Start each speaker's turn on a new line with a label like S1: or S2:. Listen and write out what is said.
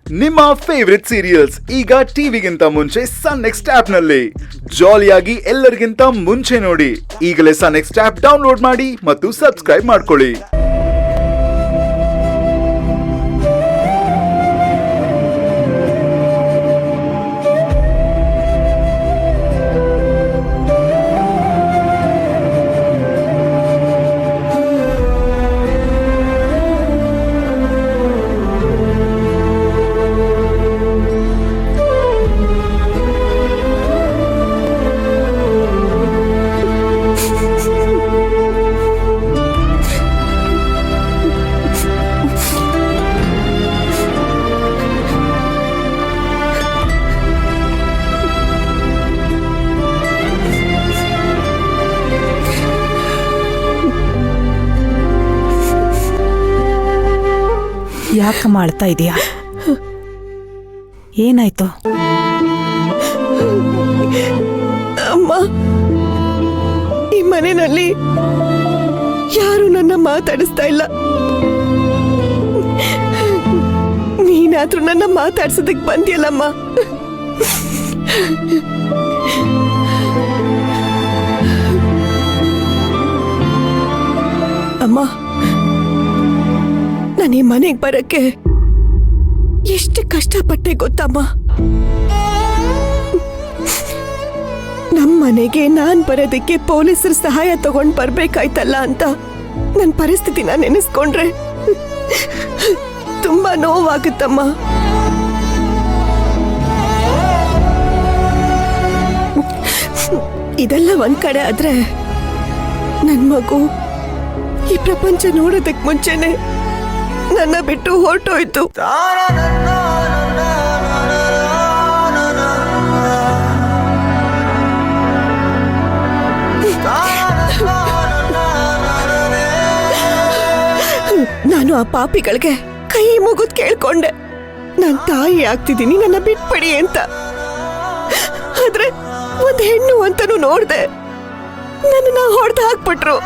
S1: ನಿಮ್ಮ favourite serials ಈಗ ಟಿವಿಗಿಂತ ಮುಂಚೆ ಸನ್ ನೆಕ್ಸ್ಟ್ ಆಪ್ ನಲ್ಲಿ ಜಾಲಿಯಾಗಿ ಎಲ್ಲರಿಗಿಂತ ಮುಂಚೆ ನೋಡಿ. ಈಗಲೇ ಸನ್ ನೆಕ್ಸ್ಟ್ ಆಪ್ ಡೌನ್ಲೋಡ್ ಮಾಡಿ ಮತ್ತು ಸಬ್ಸ್ಕ್ರೈಬ್ ಮಾಡ್ಕೊಳ್ಳಿ.
S2: ಯಾಕೆ ಮಾಡ್ತಾ ಇದೀಯಾ? ಏನಾಯ್ತು?
S3: ಅಮ್ಮ, ಈ ಮನೆಯಲ್ಲಿ ಯಾರು ನನ್ನ ಮಾತಾಡಿಸ್ತಾ ಇಲ್ಲ. ನೀನಾದ್ರೂ ನನ್ನ ಮಾತಾಡ್ಸೋದಕ್ಕೆ ಬಂದಿಯಲ್ಲಮ್ಮ. ಅಮ್ಮ, ನಾನು ಈ ಮನೆಗೆ ಬರಕ್ಕೆ ಎಷ್ಟು ಕಷ್ಟಪಟ್ಟೆ ಗೊತ್ತಮ್ಮ. ನಮ್ಮ ಮನೆಗೆ ನಾನ್ ಬರೋದಕ್ಕೆ ಪೊಲೀಸರ ಸಹಾಯ ತಗೊಂಡ್ ಬರ್ಬೇಕಾಯ್ತಲ್ಲ ಅಂತ ನನ್ನ ಪರಿಸ್ಥಿತಿನ ನೆನೆಸ್ಕೊಂಡ್ರೆ ತುಂಬಾ ನೋವಾಗುತ್ತಮ್ಮ. ಇದೆಲ್ಲ ಒಂದ್ ಕಡೆ ಆದ್ರೆ ನನ್ ಮಗು ಈ ಪ್ರಪಂಚ ನೋಡೋದಕ್ ಮುಂಚೆನೆ ನನ್ನ ಬಿಟ್ಟು ಹೊರಟೋಯ್ತು. ನಾನು ಆ ಪಾಪಿಗಳಿಗೆ ಕೈ ಮುಗಿದ್ ಕೇಳ್ಕೊಂಡೆ, ನಾನ್ ತಾಯಿ ಆಗ್ತಿದ್ದೀನಿ, ನನ್ನ ಬಿಟ್ಬಿಡಿ ಅಂತ. ಆದ್ರೆ ಒಂದ್ ಹೆಣ್ಣು ಅಂತಾನು ನೋಡ್ದೆ, ನನ್ನ ಹೊಡೆದು ಹಾಕ್ಬಿಟ್ರು.